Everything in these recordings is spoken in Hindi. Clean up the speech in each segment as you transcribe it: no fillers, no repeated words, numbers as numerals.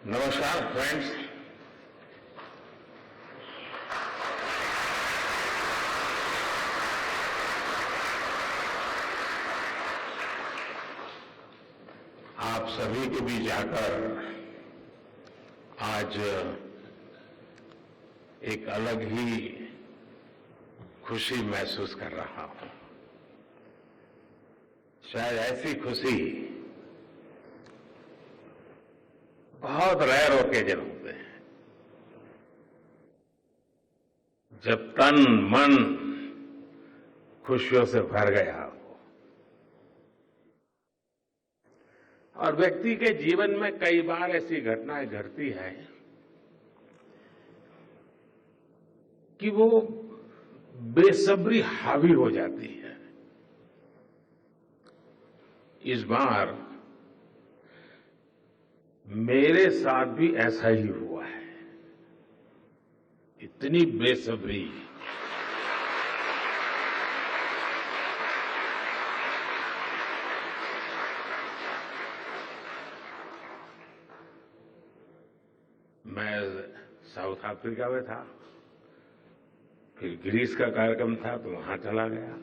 नमस्कार फ्रेंड्स। आप सभी के बीच आकर आज एक अलग ही खुशी महसूस कर रहा हूं। शायद ऐसी खुशी बहुत रेयर ओकेजन होते हैं जब तन मन खुशियों से भर गया हो। और व्यक्ति के जीवन में कई बार ऐसी घटनाएं घटती है कि वो बेसब्री हावी हो जाती है। इस बार मेरे साथ भी ऐसा ही हुआ है। इतनी बेसब्री, मैं साउथ अफ्रीका में था, फिर ग्रीस का कार्यक्रम था तो वहां चला गया,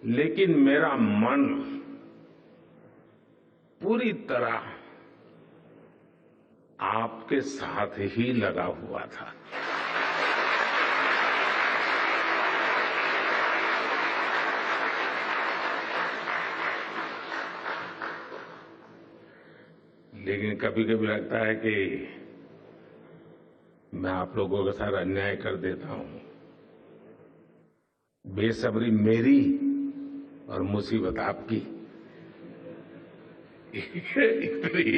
लेकिन मेरा मन पूरी तरह आपके साथ ही लगा हुआ था। लेकिन कभी कभी लगता है कि मैं आप लोगों के साथ अन्याय कर देता हूं। बेसब्री मेरी और मुसीबत आपकी। इतनी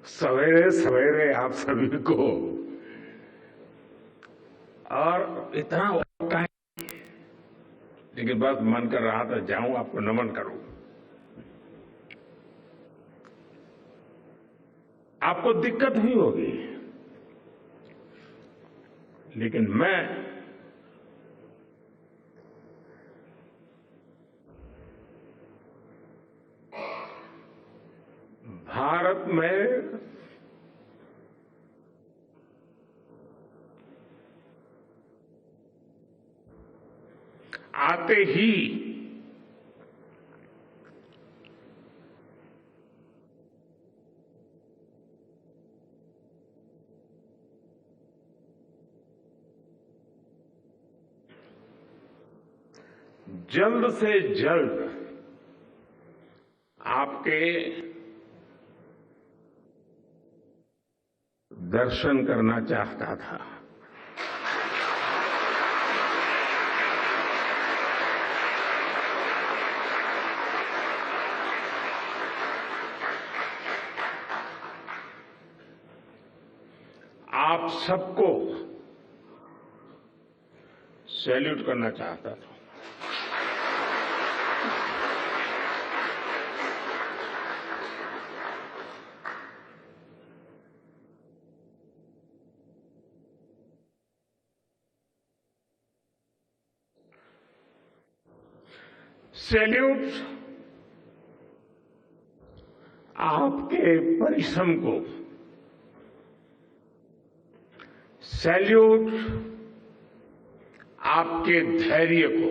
सवेरे सवेरे आप सभी को और इतना टाइम, लेकिन बस मन कर रहा था जाऊं आपको नमन करूं। आपको दिक्कत नहीं होगी, लेकिन मैं भारत में आते ही जल्द से जल्द आपके दर्शन करना चाहता था। आप सबको सैल्यूट करना चाहता था। सैल्यूट आपके परिश्रम को, सैल्यूट आपके धैर्य को,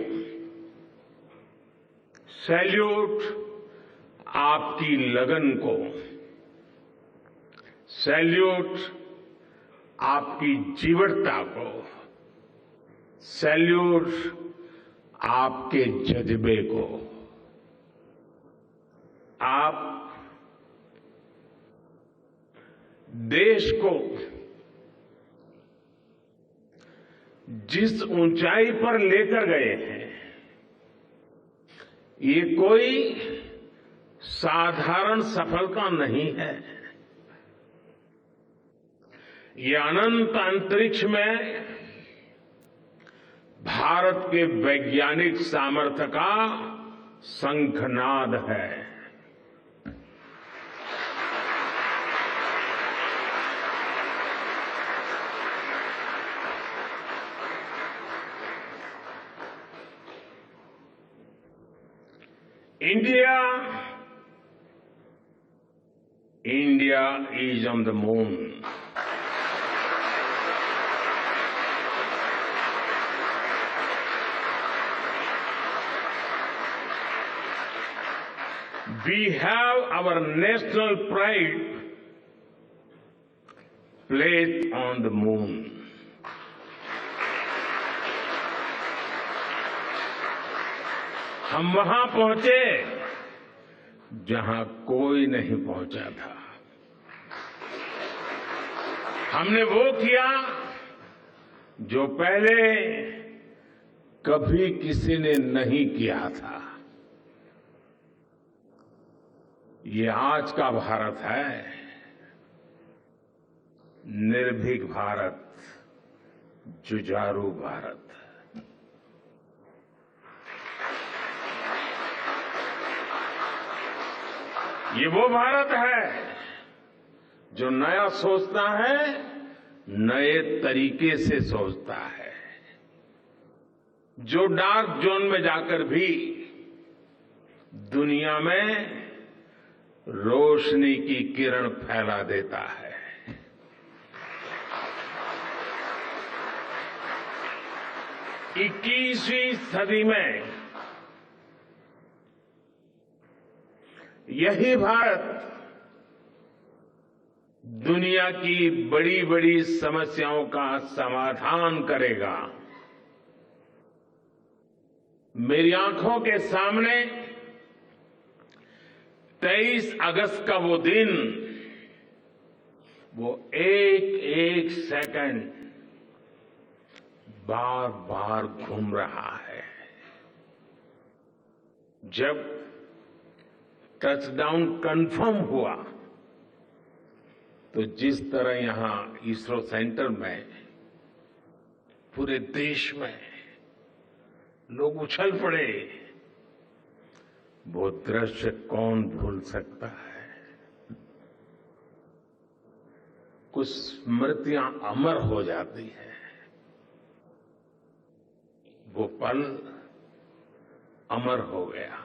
सैल्यूट आपकी लगन को, सैल्यूट आपकी जीवटता को, सैल्यूट आपके जज्बे को। आप देश को जिस ऊंचाई पर लेकर गए हैं, ये कोई साधारण सफलता नहीं है। ये अनंत अंतरिक्ष में भारत के वैज्ञानिक सामर्थ्य का शंखनाद है। India India is on the moon. We have our national pride placed on the moon. हम वहां पहुंचे जहां कोई नहीं पहुंचा था। हमने वो किया जो पहले कभी किसी ने नहीं किया था। ये आज का भारत है, निर्भीक भारत, जुझारू भारत। ये वो भारत है जो नया सोचता है, नए तरीके से सोचता है, जो डार्क जोन में जाकर भी दुनिया में रोशनी की किरण फैला देता है। 21वीं सदी में यही भारत दुनिया की बड़ी बड़ी समस्याओं का समाधान करेगा। मेरी आंखों के सामने 23 अगस्त का वो दिन, वो एक एक सेकंड बार बार घूम रहा है। जब टचडाउन कंफर्म हुआ तो जिस तरह यहां इसरो सेंटर में पूरे देश में लोग उछल पड़े, वो दृश्य कौन भूल सकता है। कुछ स्मृतियां अमर हो जाती है। वो पल अमर हो गया।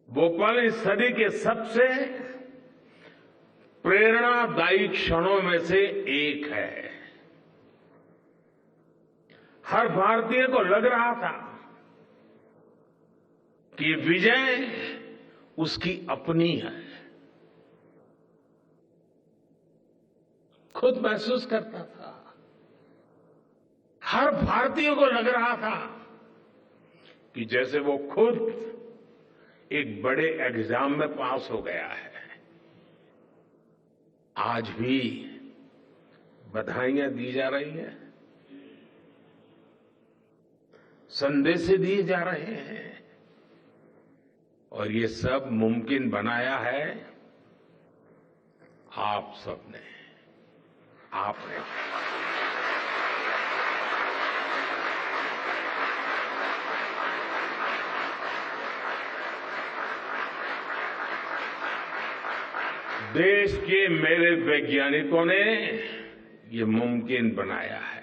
वो पल इस सदी के सबसे प्रेरणादायी क्षणों में से एक है। हर भारतीय को लग रहा था कि विजय उसकी अपनी है। खुद महसूस करता था। हर भारतीय को लग रहा था कि जैसे वो खुद एक बड़े एग्जाम में पास हो गया है। आज भी बधाइयां दी जा रही हैं, संदेश दिए जा रहे हैं, और ये सब मुमकिन बनाया है आप सबने, आपने। देश के मेरे वैज्ञानिकों ने ये मुमकिन बनाया है।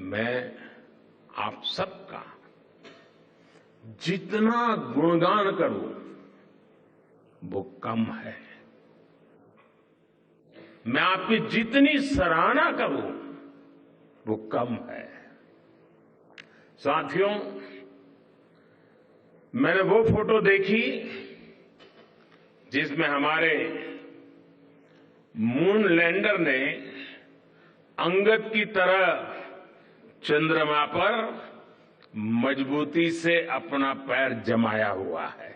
मैं आप सबका जितना गुणगान करूं वो कम है। मैं आपकी जितनी सराहना करूं वो कम है। साथियों, मैंने वो फोटो देखी जिसमें हमारे मून लैंडर ने अंगद की तरह चंद्रमा पर मजबूती से अपना पैर जमाया हुआ है।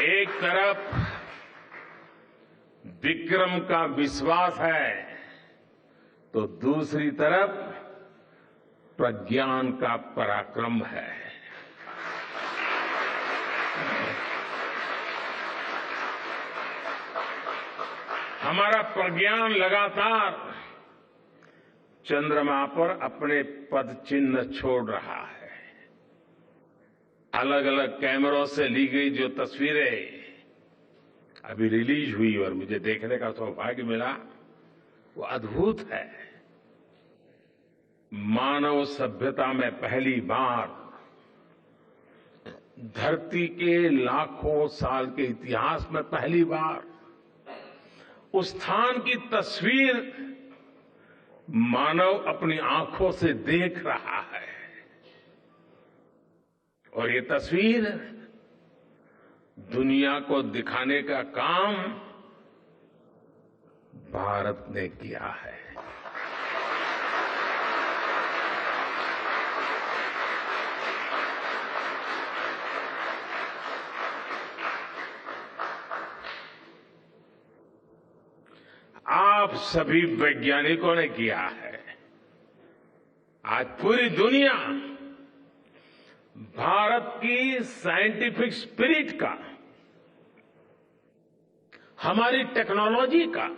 एक तरफ विक्रम का विश्वास है तो दूसरी तरफ प्रज्ञान का पराक्रम है। हमारा प्रज्ञान लगातार चंद्रमा पर अपने पद चिन्ह छोड़ रहा है। अलग अलग कैमरों से ली गई जो तस्वीरें अभी रिलीज हुई और मुझे देखने का सौभाग्य मिला, वो अद्भुत है। मानव सभ्यता में पहली बार धरती के लाखों साल के इतिहास में पहली बार उस स्थान की तस्वीर मानव अपनी आंखों से देख रहा है और ये तस्वीर दुनिया को दिखाने का काम भारत ने किया है। आप सभी वैज्ञानिकों ने किया है। आज पूरी दुनिया भारत की साइंटिफिक स्पिरिट का, हमारी टेक्नोलॉजी का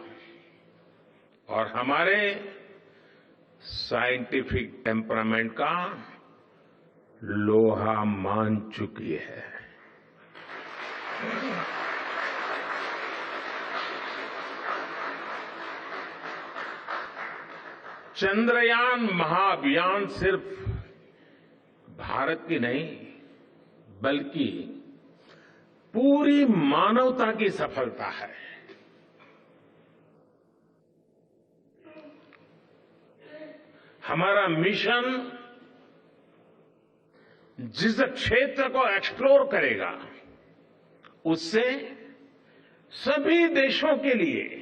और हमारे साइंटिफिक टेम्परामेंट का लोहा मान चुकी है। चंद्रयान महाअभियान सिर्फ भारत की नहीं बल्कि पूरी मानवता की सफलता है। हमारा मिशन जिस क्षेत्र को एक्सप्लोर करेगा उससे सभी देशों के लिए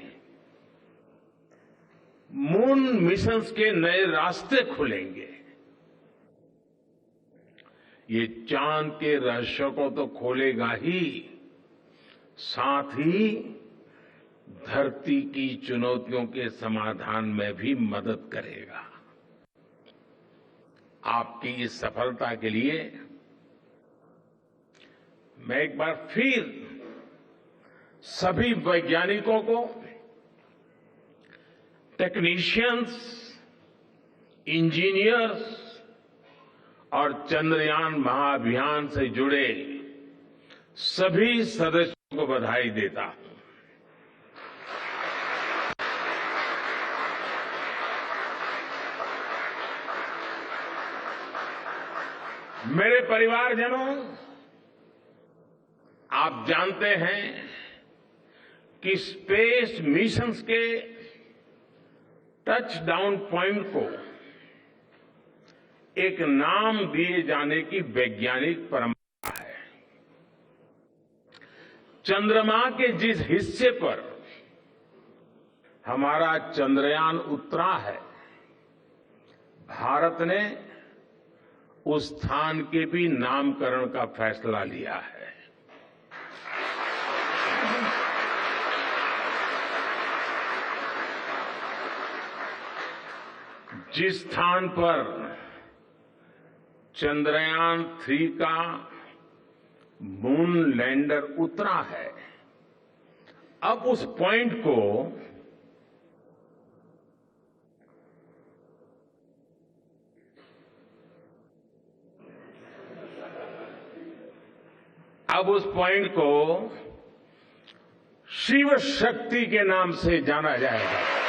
मून मिशंस के नए रास्ते खुलेंगे। ये चांद के रहस्य को तो खोलेगा ही, साथ ही धरती की चुनौतियों के समाधान में भी मदद करेगा। आपकी इस सफलता के लिए मैं एक बार फिर सभी वैज्ञानिकों को, टेक्नीशियंस, इंजीनियर्स और चंद्रयान महाअभियान से जुड़े सभी सदस्यों को बधाई देता हूं। मेरे परिवारजनों, आप जानते हैं कि स्पेस मिशंस के टच डाउन पॉइंट को एक नाम दिए जाने की वैज्ञानिक परंपरा है। चंद्रमा के जिस हिस्से पर हमारा चंद्रयान उतरा है, भारत ने उस स्थान के भी नामकरण का फैसला लिया है। जिस स्थान पर चंद्रयान 3 का मून लैंडर उतरा है, अब उस पॉइंट को शिव शक्ति के नाम से जाना जाएगा।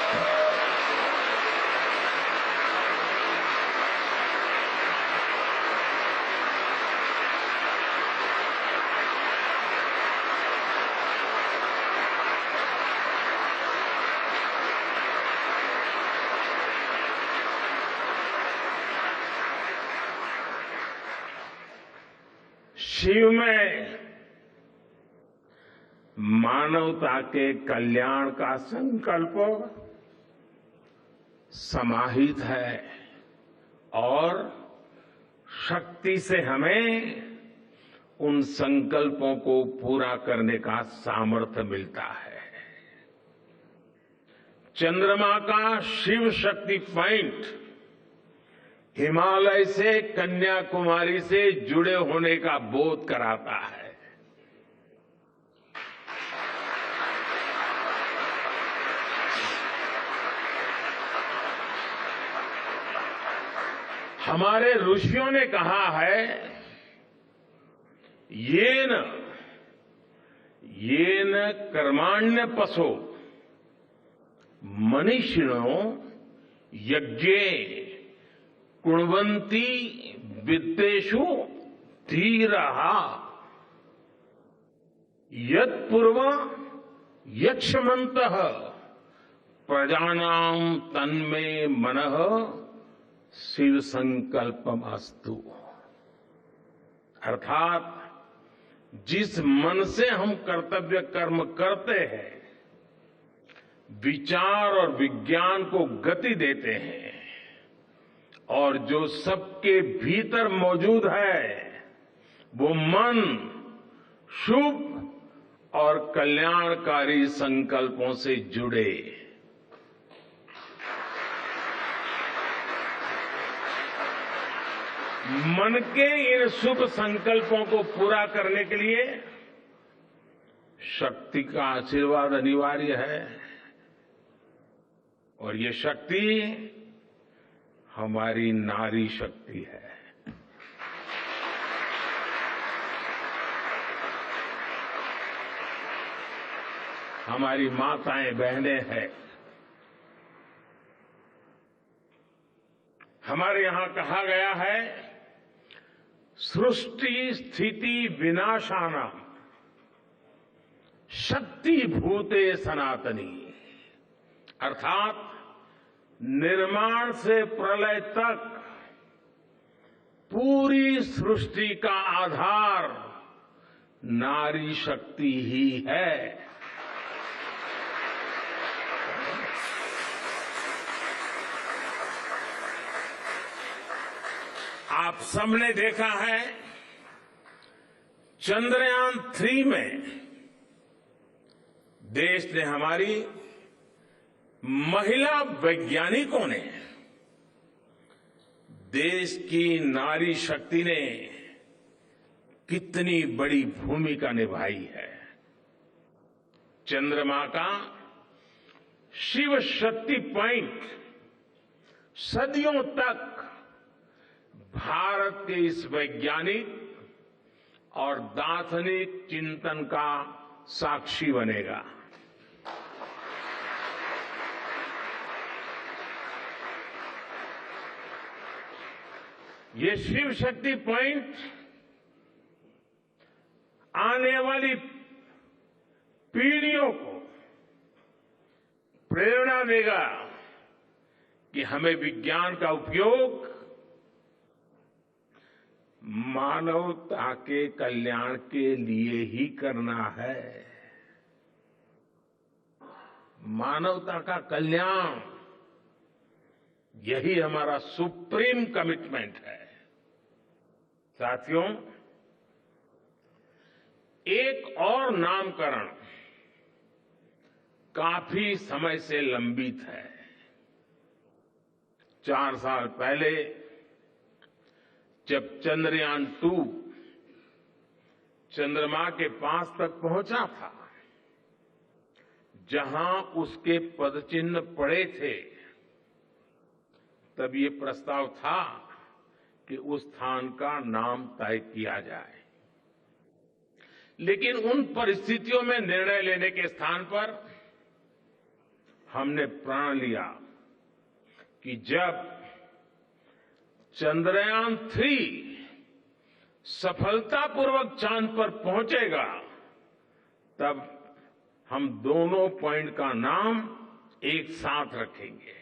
शिव में मानवता के कल्याण का संकल्प समाहित है और शक्ति से हमें उन संकल्पों को पूरा करने का सामर्थ्य मिलता है। चंद्रमा का शिव शक्ति पॉइंट हिमालय से कन्याकुमारी से जुड़े होने का बोध कराता है। हमारे ऋषियों ने कहा है, येन कर्माण्य पशो मनीषिणो यज्ञे कुण्वन्ति वित्तेषु धीरः यत्पूर्वा यक्ष्मन्तः प्रजानां तन्मे मनः शिव संकल्पमस्तु। अर्थात जिस मन से हम कर्तव्य कर्म करते हैं, विचार और विज्ञान को गति देते हैं, और जो सबके भीतर मौजूद है, वो मन शुभ और कल्याणकारी संकल्पों से जुड़े। मन के इन शुभ संकल्पों को पूरा करने के लिए शक्ति का आशीर्वाद अनिवार्य है, और ये शक्ति हमारी नारी शक्ति है। हमारी माताएं बहनें हैं। हमारे यहां कहा गया है, सृष्टि स्थिति विनाशाना शक्ति भूते सनातनी। अर्थात निर्माण से प्रलय तक पूरी सृष्टि का आधार नारी शक्ति ही है। आप सबने देखा है, चंद्रयान 3 में देश ने, हमारी महिला वैज्ञानिकों ने, देश की नारी शक्ति ने कितनी बड़ी भूमिका निभाई है। चंद्रमा का शिव शक्ति पॉइंट सदियों तक भारत के इस वैज्ञानिक और दार्शनिक चिंतन का साक्षी बनेगा। ये शिव शक्ति पॉइंट आने वाली पीढ़ियों को प्रेरणा देगा कि हमें विज्ञान का उपयोग मानवता के कल्याण के लिए ही करना है। मानवता का कल्याण, यही हमारा सुप्रीम कमिटमेंट है। साथियों, एक और नामकरण काफी समय से लंबित है। 4 साल पहले जब चंद्रयान 2 चंद्रमा के पास तक पहुंचा था, जहां उसके पदचिन्ह पड़े थे, तब ये प्रस्ताव था कि उस स्थान का नाम तय किया जाए। लेकिन उन परिस्थितियों में निर्णय लेने के स्थान पर हमने प्रण लिया कि जब चंद्रयान 3 सफलतापूर्वक चांद पर पहुंचेगा, तब हम दोनों पॉइंट का नाम एक साथ रखेंगे।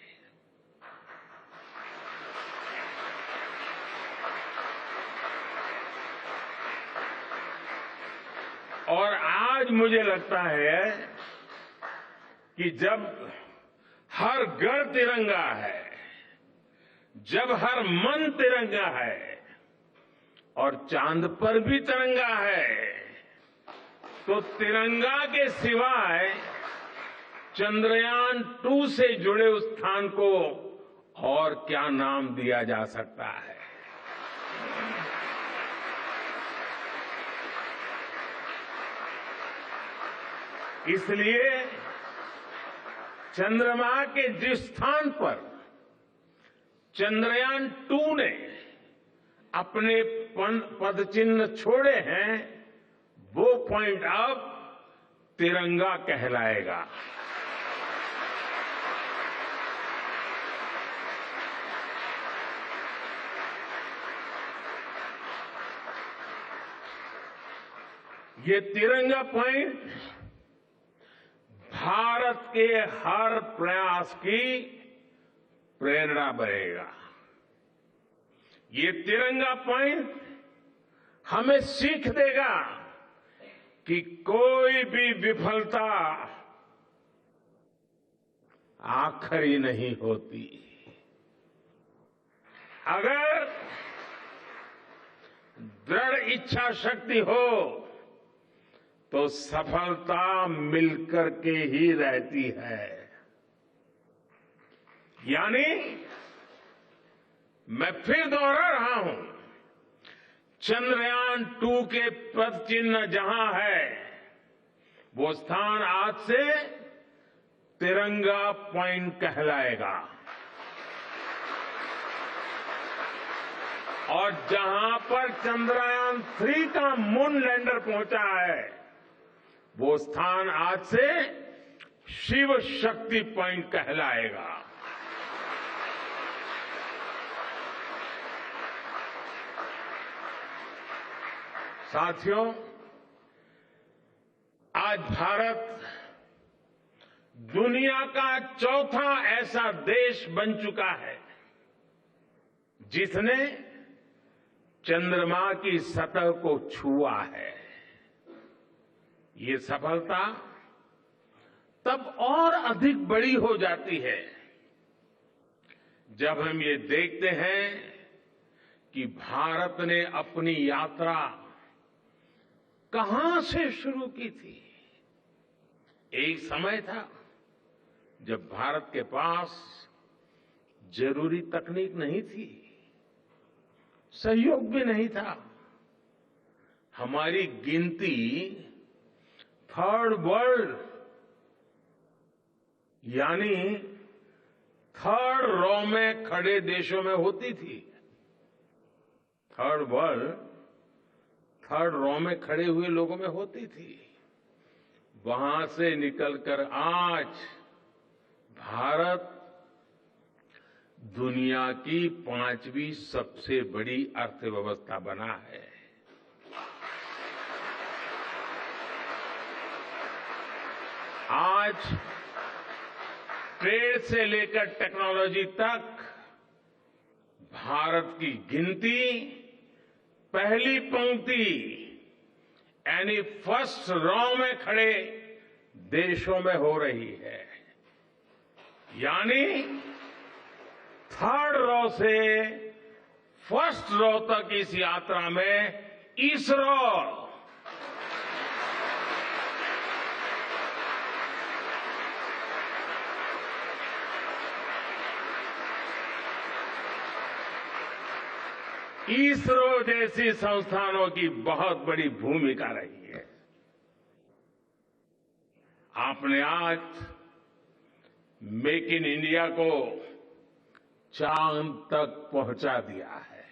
और आज मुझे लगता है कि जब हर घर तिरंगा है, जब हर मन तिरंगा है और चांद पर भी तिरंगा है, तो तिरंगा के सिवाय चंद्रयान 2 से जुड़े उस स्थान को और क्या नाम दिया जा सकता है। इसलिए चंद्रमा के जिस स्थान पर चंद्रयान 2 ने अपने पदचिन्ह छोड़े हैं, वो पॉइंट अब तिरंगा कहलाएगा। ये तिरंगा पॉइंट भारत के हर प्रयास की प्रेरणा बनेगा। ये तिरंगा पॉइंट हमें सीख देगा कि कोई भी विफलता आखिरी नहीं होती। अगर दृढ़ इच्छा शक्ति हो तो सफलता मिलकर के ही रहती है। यानी मैं फिर दोहरा रहा हूं, चंद्रयान-2 के पद चिन्ह जहां है वो स्थान आज से तिरंगा पॉइंट कहलाएगा। और जहां पर चंद्रयान-3 का मून लैंडर पहुंचा है वो स्थान आज से शिव शक्ति पॉइंट कहलाएगा। साथियों, आज भारत दुनिया का चौथा ऐसा देश बन चुका है जिसने चंद्रमा की सतह को छुआ है। ये सफलता तब और अधिक बड़ी हो जाती है जब हम ये देखते हैं कि भारत ने अपनी यात्रा कहां से शुरू की थी। एक समय था जब भारत के पास जरूरी तकनीक नहीं थी, सहयोग भी नहीं था। हमारी गिनती थर्ड वर्ल्ड यानी थर्ड रॉ में खड़े देशों में होती थी। थर्ड वर्ल्ड थर्ड रॉ में खड़े हुए लोगों में होती थी। वहां से निकलकर आज भारत दुनिया की 5वीं सबसे बड़ी अर्थव्यवस्था बना है। आज ट्रेड से लेकर टेक्नोलॉजी तक भारत की गिनती पहली पंक्ति यानी फर्स्ट रॉ में खड़े देशों में हो रही है। यानी थर्ड रॉ से फर्स्ट रॉ तक इस यात्रा में इसरो जैसी संस्थानों की बहुत बड़ी भूमिका रही है। आपने आज मेक इन इंडिया को चांद तक पहुंचा दिया है।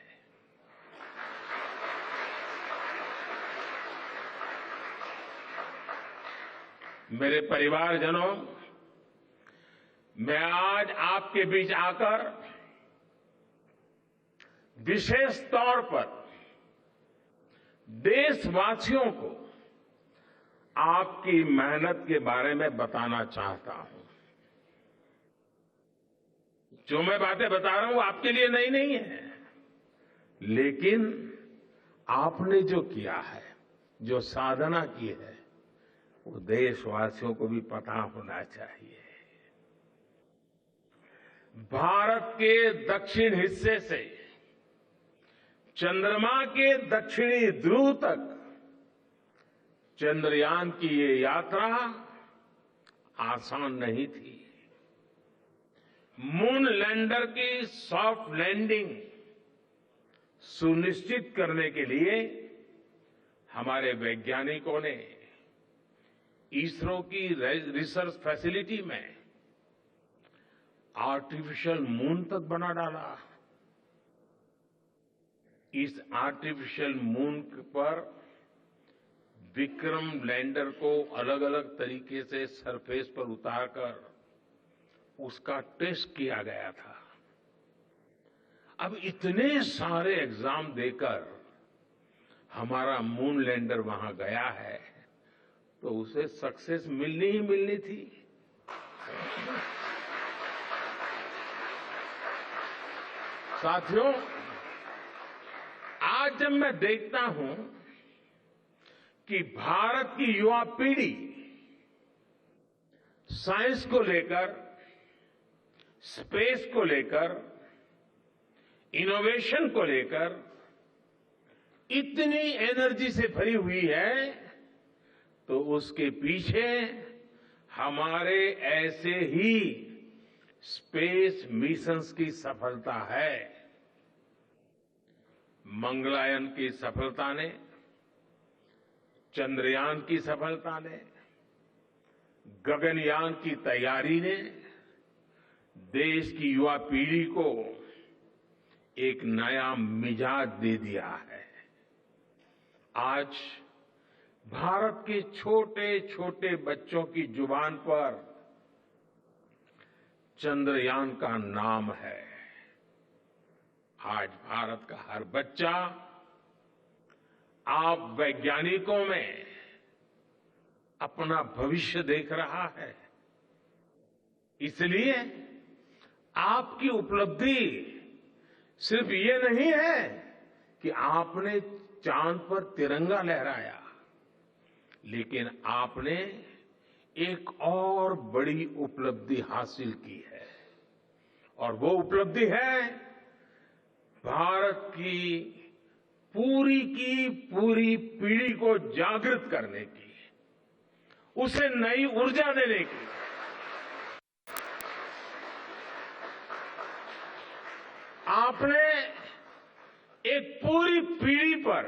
मेरे परिवारजनों, मैं आज आपके बीच आकर विशेष तौर पर देशवासियों को आपकी मेहनत के बारे में बताना चाहता हूं। जो मैं बातें बता रहा हूं आपके लिए नई नहीं है, लेकिन आपने जो किया है, जो साधना की है, वो देशवासियों को भी पता होना चाहिए। भारत के दक्षिण हिस्से से चंद्रमा के दक्षिणी ध्रुव तक चंद्रयान की ये यात्रा आसान नहीं थी। मून लैंडर की सॉफ्ट लैंडिंग सुनिश्चित करने के लिए हमारे वैज्ञानिकों ने इसरो की रिसर्च फैसिलिटी में आर्टिफिशियल मून तक बना डाला। इस आर्टिफिशियल मून पर विक्रम लैंडर को अलग अलग तरीके से सरफेस पर उतारकर उसका टेस्ट किया गया था। अब इतने सारे एग्जाम देकर हमारा मून लैंडर वहां गया है तो उसे सक्सेस मिलनी ही मिलनी थी। साथियों, आज जब मैं देखता हूं कि भारत की युवा पीढ़ी साइंस को लेकर, स्पेस को लेकर, इनोवेशन को लेकर इतनी एनर्जी से भरी हुई है, तो उसके पीछे हमारे ऐसे ही स्पेस मिशंस की सफलता है। मंगलयान की सफलता ने, चंद्रयान की सफलता ने, गगनयान की तैयारी ने देश की युवा पीढ़ी को एक नया मिजाज दे दिया है। आज भारत के छोटे छोटे बच्चों की जुबान पर चंद्रयान का नाम है। आज भारत का हर बच्चा आप वैज्ञानिकों में अपना भविष्य देख रहा है। इसलिए आपकी उपलब्धि सिर्फ ये नहीं है कि आपने चांद पर तिरंगा लहराया, लेकिन आपने एक और बड़ी उपलब्धि हासिल की है, और वो उपलब्धि है भारत की पूरी पीढ़ी को जागृत करने की, उसे नई ऊर्जा देने की। आपने एक पूरी पीढ़ी पर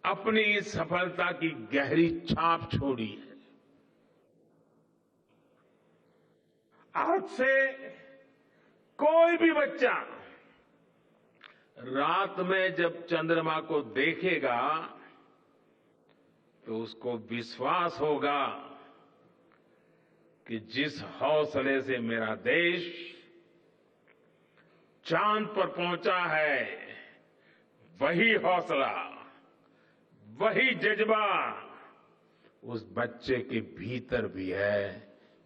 अपनी इस सफलता की गहरी छाप छोड़ी है। आज से कोई भी बच्चा रात में जब चंद्रमा को देखेगा तो उसको विश्वास होगा कि जिस हौसले से मेरा देश चांद पर पहुंचा है, वही हौसला, वही जज्बा उस बच्चे के भीतर भी है,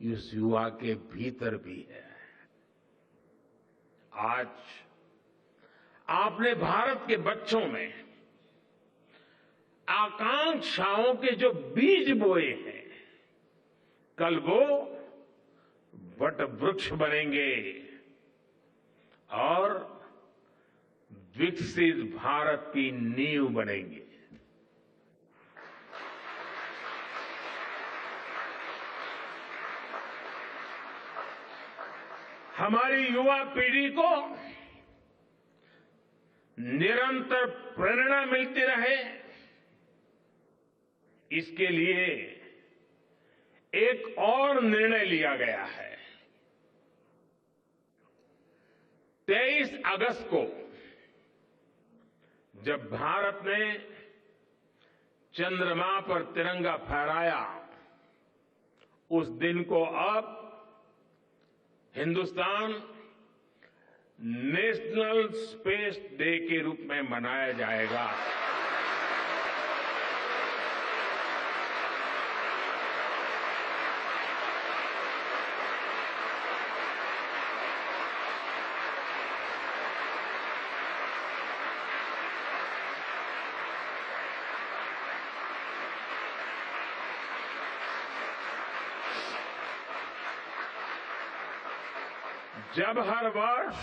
उस युवा के भीतर भी है। आज आपने भारत के बच्चों में आकांक्षाओं के जो बीज बोए हैं, कल वो वट वृक्ष बनेंगे और विकसित भारत की नींव बनेंगे। हमारी युवा पीढ़ी को निरंतर प्रेरणा मिलती रहे, इसके लिए एक और निर्णय लिया गया है। 23 अगस्त को जब भारत ने चंद्रमा पर तिरंगा फहराया, उस दिन को अब हिंदुस्तान नेशनल स्पेस डे के रूप में मनाया जाएगा। जब हर वर्ष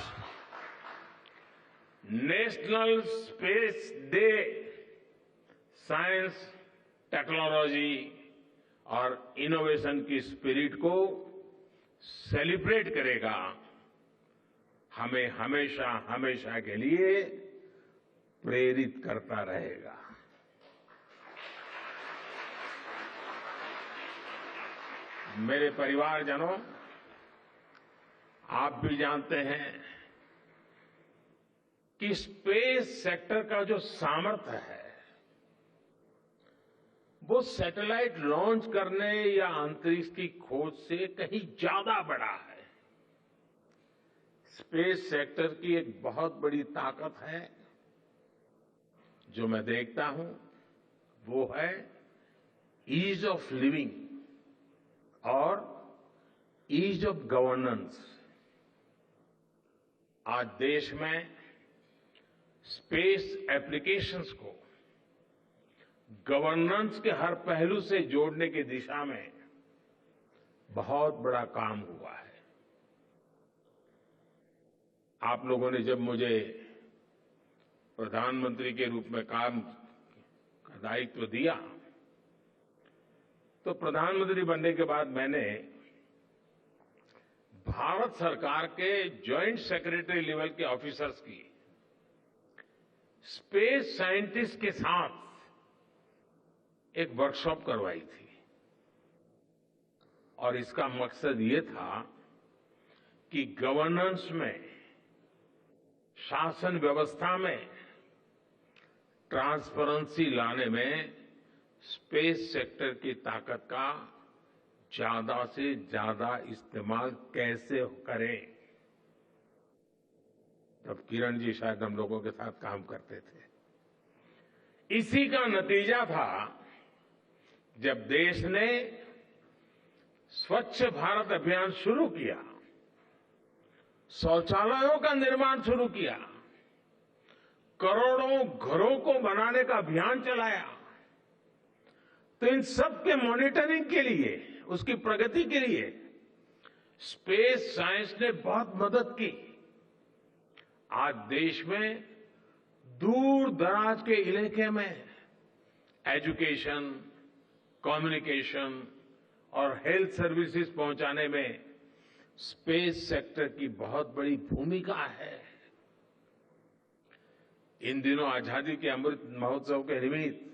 national space day science, technology और इनोवेशन की स्पिरिट को सेलिब्रेट करेगा, हमें हमेशा हमेशा के लिए प्रेरित करता रहेगा। मेरे परिवारजनों, आप भी जानते हैं कि स्पेस सेक्टर का जो सामर्थ्य है, वो सैटेलाइट लॉन्च करने या अंतरिक्ष की खोज से कहीं ज्यादा बड़ा है। स्पेस सेक्टर की एक बहुत बड़ी ताकत है जो मैं देखता हूं वो है ईज ऑफ लिविंग और ईज ऑफ गवर्नेंस। आज देश में स्पेस एप्लीकेशंस को गवर्नेंस के हर पहलू से जोड़ने की दिशा में बहुत बड़ा काम हुआ है। आप लोगों ने जब मुझे प्रधानमंत्री के रूप में काम का दायित्व दिया तो प्रधानमंत्री बनने के बाद मैंने भारत सरकार के जॉइंट सेक्रेटरी लेवल के ऑफिसर्स की स्पेस साइंटिस्ट के साथ एक वर्कशॉप करवाई थी और इसका मकसद ये था कि गवर्नेंस में, शासन व्यवस्था में ट्रांसपेरेंसी लाने में स्पेस सेक्टर की ताकत का ज्यादा से ज्यादा इस्तेमाल कैसे करें। तब किरण जी शायद हम लोगों के साथ काम करते थे। इसी का नतीजा था जब देश ने स्वच्छ भारत अभियान शुरू किया, शौचालयों का निर्माण शुरू किया, करोड़ों घरों को बनाने का अभियान चलाया, तो इन सब के मॉनिटरिंग के लिए, उसकी प्रगति के लिए स्पेस साइंस ने बहुत मदद की। आज देश में दूर दराज के इलाके में एजुकेशन, कम्युनिकेशन और हेल्थ सर्विसेज पहुंचाने में स्पेस सेक्टर की बहुत बड़ी भूमिका है। इन दिनों आजादी के अमृत महोत्सव के निमित्त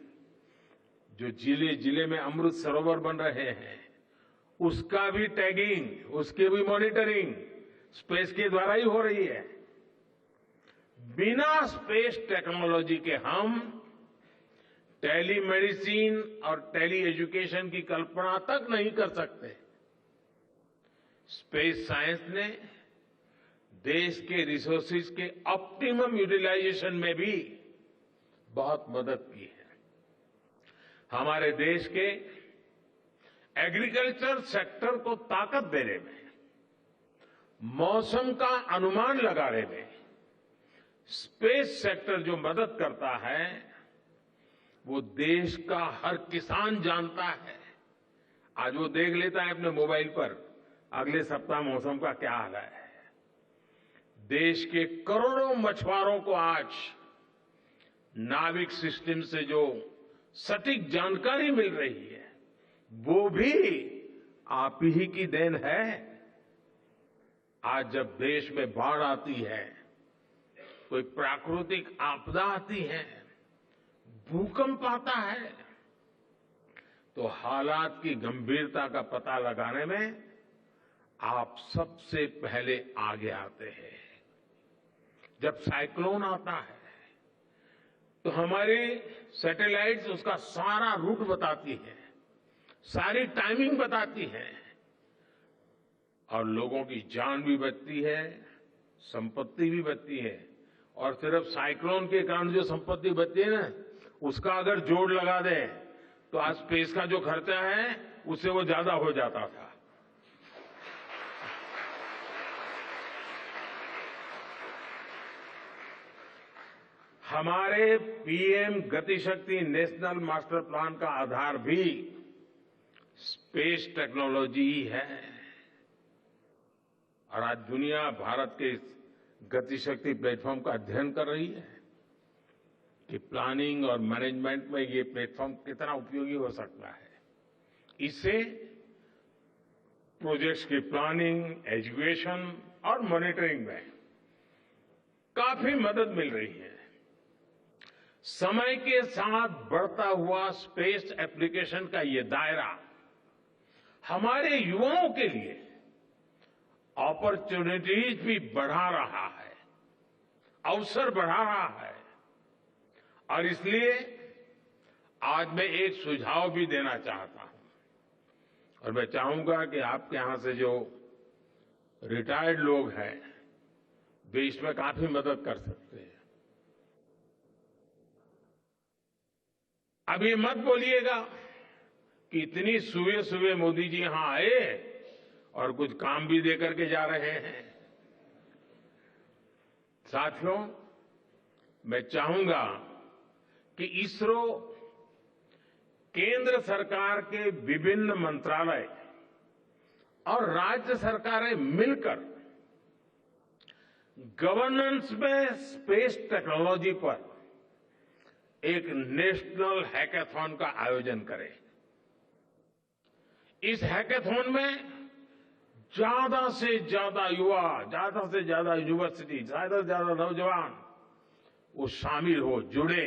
जो जिले जिले में अमृत सरोवर बन रहे हैं, उसका भी टैगिंग, उसकी भी मॉनिटरिंग स्पेस के द्वारा ही हो रही है। बिना स्पेस टेक्नोलॉजी के हम टेलीमेडिसिन और टेली एजुकेशन की कल्पना तक नहीं कर सकते। स्पेस साइंस ने देश के रिसोर्सेज के ऑप्टिमम यूटिलाइजेशन में भी बहुत मदद की है। हमारे देश के एग्रीकल्चर सेक्टर को ताकत देने में, मौसम का अनुमान लगाने में स्पेस सेक्टर जो मदद करता है वो देश का हर किसान जानता है। आज वो देख लेता है अपने मोबाइल पर अगले सप्ताह मौसम का क्या हाल है। देश के करोड़ों मछुआरों को आज नाविक सिस्टम से जो सटीक जानकारी मिल रही है वो भी आप ही की देन है। आज जब देश में बाढ़ आती है, कोई प्राकृतिक आपदा आती है, भूकंप आता है, तो हालात की गंभीरता का पता लगाने में आप सबसे पहले आगे आते हैं। जब साइक्लोन आता है तो हमारी सैटेलाइट्स उसका सारा रूट बताती है, सारी टाइमिंग बताती है और लोगों की जान भी बचती है, संपत्ति भी बचती है। और सिर्फ साइक्लोन के कारण जो संपत्ति बचती है ना, उसका अगर जोड़ लगा दे तो आज स्पेस का जो खर्चा है उससे वो ज्यादा हो जाता था। हमारे PM Gati Shakti national master plan का आधार भी स्पेस टेक्नोलॉजी ही है। और आज दुनिया भारत के इस गतिशक्ति प्लेटफॉर्म का अध्ययन कर रही है कि प्लानिंग और मैनेजमेंट में ये प्लेटफॉर्म कितना उपयोगी हो सकता है। इससे प्रोजेक्ट्स की प्लानिंग, एजुकेशन और मॉनिटरिंग में काफी मदद मिल रही है। समय के साथ बढ़ता हुआ स्पेस एप्लीकेशन का ये दायरा हमारे युवाओं के लिए अपॉर्चुनिटीज भी बढ़ा रहा है, अवसर बढ़ा रहा है। और इसलिए आज मैं एक सुझाव भी देना चाहता हूं और मैं चाहूंगा कि आपके यहां से जो रिटायर्ड लोग हैं वे इसमें काफी मदद कर सकते हैं। अब ये मत बोलिएगा कि इतनी सुबह सुबह मोदी जी यहां आए और कुछ काम भी दे करके जा रहे हैं। साथियों, मैं चाहूंगा कि इसरो, केंद्र सरकार के विभिन्न मंत्रालय और राज्य सरकारें मिलकर गवर्नेंस में स्पेस टेक्नोलॉजी पर एक नेशनल हैकाथॉन का आयोजन करें। इस हैकाथॉन में ज्यादा से ज्यादा युवा, ज्यादा से ज्यादा यूनिवर्सिटी, ज्यादा से ज्यादा नौजवान वो शामिल हो, जुड़े।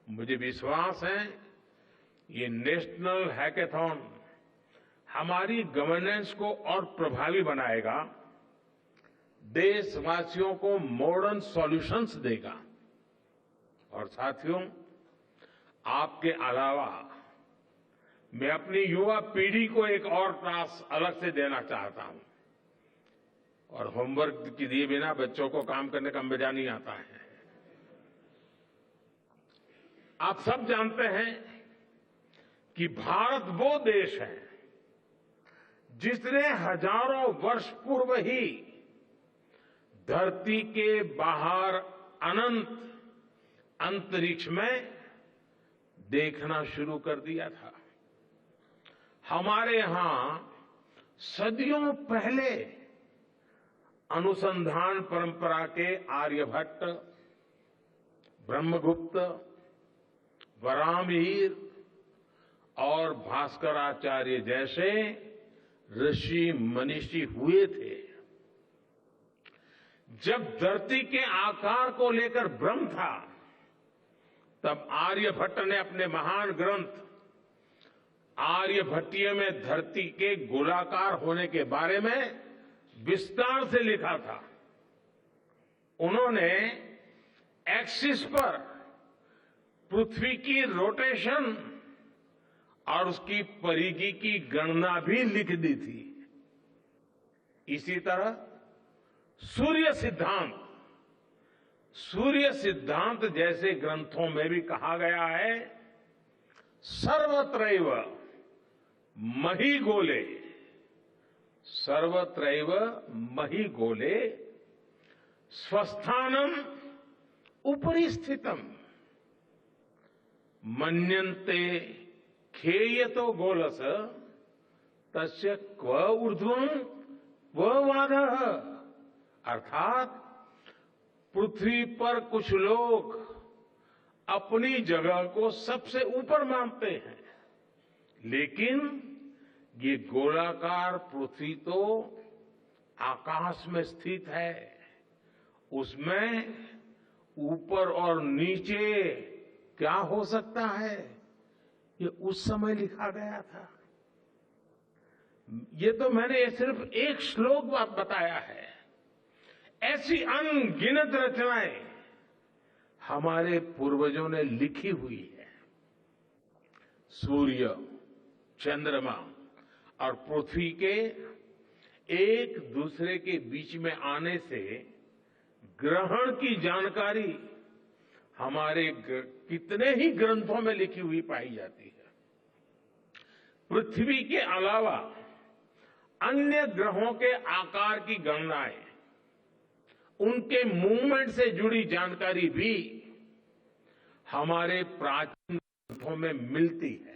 मुझे विश्वास है ये नेशनल हैकाथॉन हमारी गवर्नेंस को और प्रभावी बनाएगा, देशवासियों को मॉडर्न सॉल्यूशंस देगा। और साथियों, आपके अलावा मैं अपनी युवा पीढ़ी को एक और टास्क अलग से देना चाहता हूं। और होमवर्क के दिए बिना बच्चों को काम करने का मजा नहीं आता है। आप सब जानते हैं कि भारत वो देश है जिसने हजारों वर्ष पूर्व ही धरती के बाहर अनंत अंतरिक्ष में देखना शुरू कर दिया था। हमारे यहां सदियों पहले अनुसंधान परंपरा के आर्यभट्ट, ब्रह्मगुप्त, वराहमिहिर और भास्कराचार्य जैसे ऋषि मनीषी हुए थे। जब धरती के आकार को लेकर भ्रम था, तब आर्यभट्ट ने अपने महान ग्रंथ आर्यभट्टीय में धरती के गोलाकार होने के बारे में विस्तार से लिखा था। उन्होंने एक्सिस पर पृथ्वी की रोटेशन और उसकी परिधि की गणना भी लिख दी थी। इसी तरह सूर्य सिद्धांत जैसे ग्रंथों में भी कहा गया है, सर्वत्रैव महिगोले, सर्वत्रैव महिगोले स्वस्थानम उपरि स्थितम मन्यन्ते खेयतो गोलस तस्य क्व ऊर्ध्वं क्व वादः। अर्थात पृथ्वी पर कुछ लोग अपनी जगह को सबसे ऊपर मानते हैं, लेकिन ये गोलाकार पृथ्वी तो आकाश में स्थित है, उसमें ऊपर और नीचे क्या हो सकता है, ये उस समय लिखा गया था। ये तो मैंने सिर्फ एक श्लोक बताया है। ऐसी अनगिनत रचनाएं हमारे पूर्वजों ने लिखी हुई है। सूर्य, चंद्रमा और पृथ्वी के एक दूसरे के बीच में आने से ग्रहण की जानकारी हमारे कितने ही ग्रंथों में लिखी हुई पाई जाती है। पृथ्वी के अलावा अन्य ग्रहों के आकार की गणनाएं, उनके मूवमेंट से जुड़ी जानकारी भी हमारे प्राचीन ग्रंथों में मिलती है।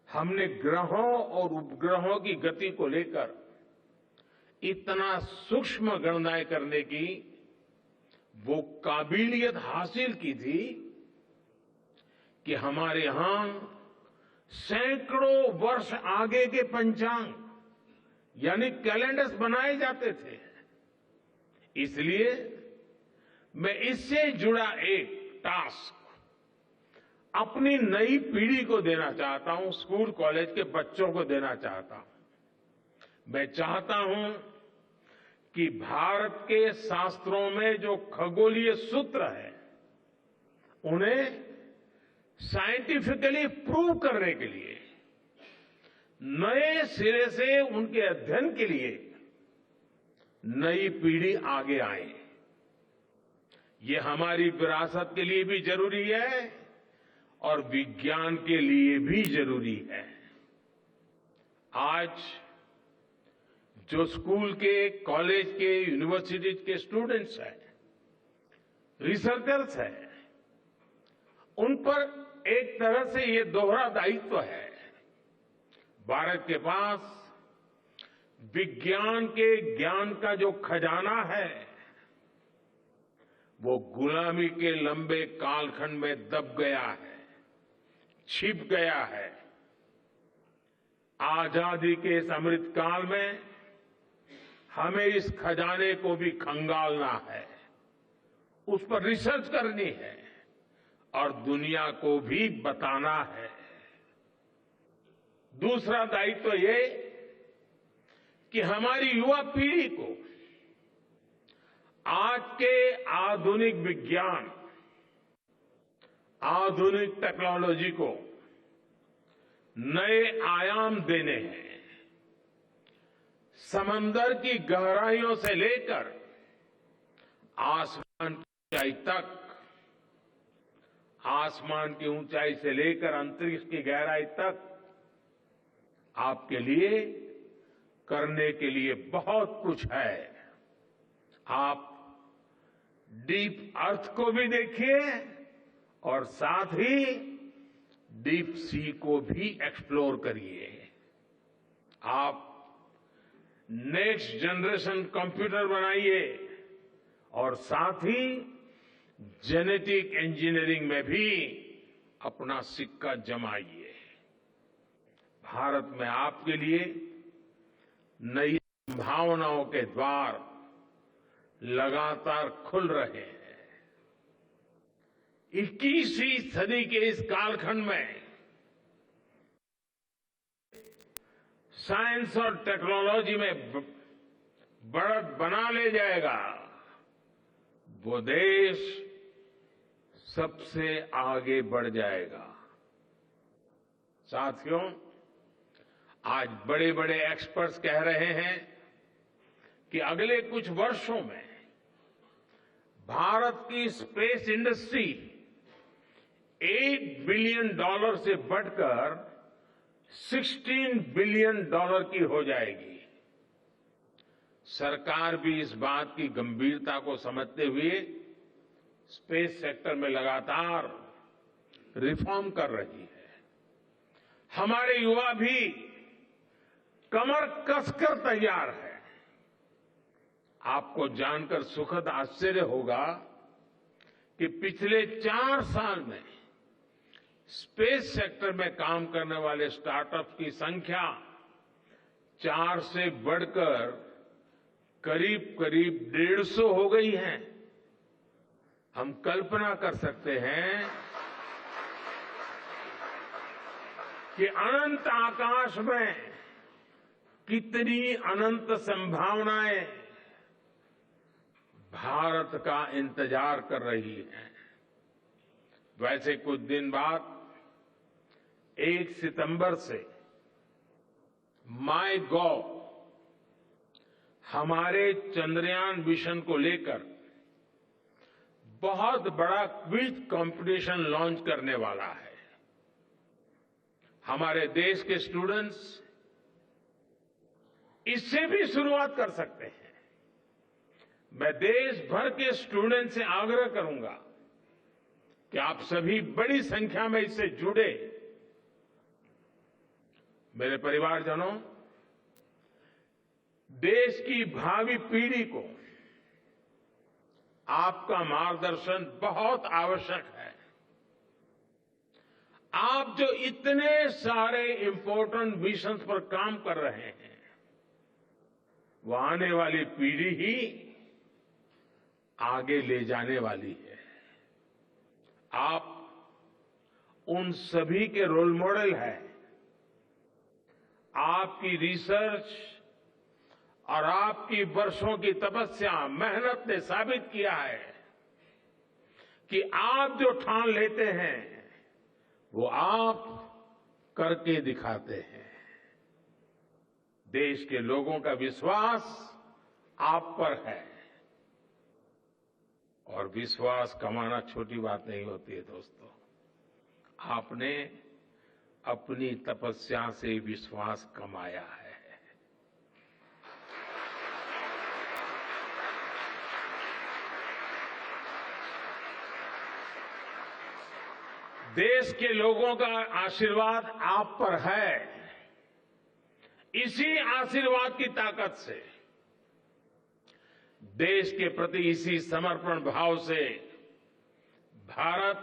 हमने ग्रहों और उपग्रहों की गति को लेकर इतना सूक्ष्म गणनाएं करने की वो काबिलियत हासिल की थी कि हमारे यहां सैकड़ों वर्ष आगे के पंचांग यानी कैलेंडर्स बनाए जाते थे। इसलिए मैं इससे जुड़ा एक टास्क अपनी नई पीढ़ी को देना चाहता हूं, स्कूल कॉलेज के बच्चों को देना चाहता हूं। मैं चाहता हूं कि भारत के शास्त्रों में जो खगोलीय सूत्र है, उन्हें साइंटिफिकली प्रूव करने के लिए नए सिरे से उनके अध्ययन के लिए नई पीढ़ी आगे आए। ये हमारी विरासत के लिए भी जरूरी है और विज्ञान के लिए भी जरूरी है। आज जो स्कूल के, कॉलेज के, यूनिवर्सिटी के स्टूडेंट्स हैं, रिसर्चर्स हैं, उन पर एक तरह से ये दोहरा दायित्व है। भारत के पास विज्ञान के ज्ञान का जो खजाना है वो गुलामी के लंबे कालखंड में दब गया है, छिप गया है। आजादी के इस अमृत काल में हमें इस खजाने को भी खंगालना है, उस पर रिसर्च करनी है और दुनिया को भी बताना है। दूसरा दायित्व ये कि हमारी युवा पीढ़ी को आज के आधुनिक विज्ञान, आधुनिक टेक्नोलॉजी को नए आयाम देने हैं। समंदर की गहराइयों से लेकर आसमान की ऊंचाई तक, आसमान की ऊंचाई से लेकर अंतरिक्ष की गहराई तक आपके लिए करने के लिए बहुत कुछ है। आप डीप अर्थ को भी देखिए और साथ ही डीप सी को भी एक्सप्लोर करिए। आप नेक्स्ट जनरेशन कंप्यूटर बनाइए और साथ ही जेनेटिक इंजीनियरिंग में भी अपना सिक्का जमाइए। भारत में आपके लिए नई संभावनाओं के द्वार लगातार खुल रहे हैं। 21वीं सदी के इस कालखंड में साइंस और टेक्नोलॉजी में बढ़त बना ले जाएगा वो देश सबसे आगे बढ़ जाएगा। साथियों, आज बड़े बड़े एक्सपर्ट्स कह रहे हैं कि अगले कुछ वर्षों में भारत की स्पेस इंडस्ट्री $8 बिलियन से बढ़कर $16 बिलियन की हो जाएगी। सरकार भी इस बात की गंभीरता को समझते हुए स्पेस सेक्टर में लगातार रिफॉर्म कर रही है। हमारे युवा भी कमर कसकर तैयार है। आपको जानकर सुखद आश्चर्य होगा कि पिछले 4 साल में स्पेस सेक्टर में काम करने वाले स्टार्टअप्स की संख्या 4 से बढ़कर करीब करीब 150 हो गई है। हम कल्पना कर सकते हैं कि अनंत आकाश में कितनी अनंत संभावनाएं भारत का इंतजार कर रही हैं। वैसे कुछ दिन बाद 1 सितंबर से माईगॉव हमारे चंद्रयान मिशन को लेकर बहुत बड़ा क्विज कंपटीशन लॉन्च करने वाला है। हमारे देश के स्टूडेंट्स इससे भी शुरुआत कर सकते हैं। मैं देश भर के स्टूडेंट से आग्रह करूंगा कि आप सभी बड़ी संख्या में इससे जुड़े। मेरे परिवारजनों, देश की भावी पीढ़ी को आपका मार्गदर्शन बहुत आवश्यक है। आप जो इतने सारे इंपॉर्टेंट मिशंस पर काम कर रहे हैं, वो आने वाली पीढ़ी ही आगे ले जाने वाली है। आप उन सभी के रोल मॉडल हैं। आपकी रिसर्च और आपकी वर्षों की तपस्या, मेहनत ने साबित किया है कि आप जो ठान लेते हैं वो आप करके दिखाते हैं। देश के लोगों का विश्वास आप पर है। और विश्वास कमाना छोटी बात नहीं होती है दोस्तों। आपने अपनी तपस्या से विश्वास कमाया है। देश के लोगों का आशीर्वाद आप पर है। इसी आशीर्वाद की ताकत से, देश के प्रति इसी समर्पण भाव से भारत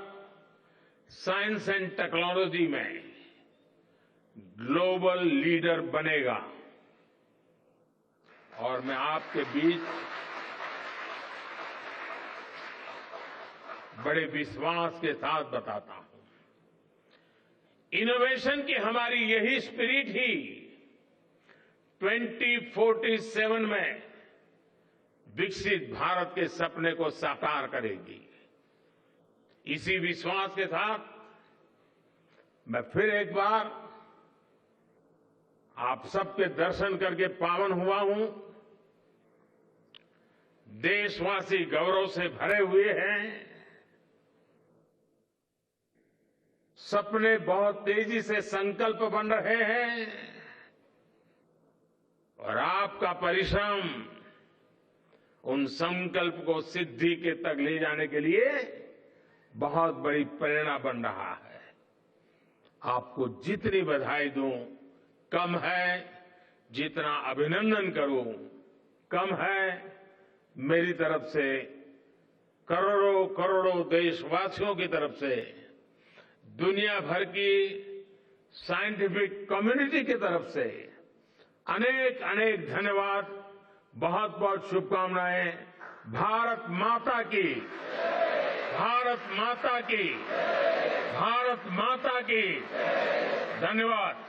साइंस एंड टेक्नोलॉजी में ग्लोबल लीडर बनेगा। और मैं आपके बीच बड़े विश्वास के साथ बताता हूं, इनोवेशन की हमारी यही स्पिरिट ही 2047 में विकसित भारत के सपने को साकार करेगी। इसी विश्वास के साथ मैं फिर एक बार आप सबके दर्शन करके पावन हुआ हूं। देशवासी गौरव से भरे हुए हैं। सपने बहुत तेजी से संकल्प बन रहे हैं और आपका परिश्रम उन संकल्प को सिद्धि के तक ले जाने के लिए बहुत बड़ी प्रेरणा बन रहा है। आपको जितनी बधाई दूं कम है, जितना अभिनंदन करूं कम है। मेरी तरफ से करोड़ों करोड़ों देशवासियों की तरफ से, दुनिया भर की साइंटिफिक कम्युनिटी की तरफ से अनेक अनेक धन्यवाद, बहुत बहुत शुभकामनाएं। भारत माता की, भारत माता की, भारत माता की। धन्यवाद।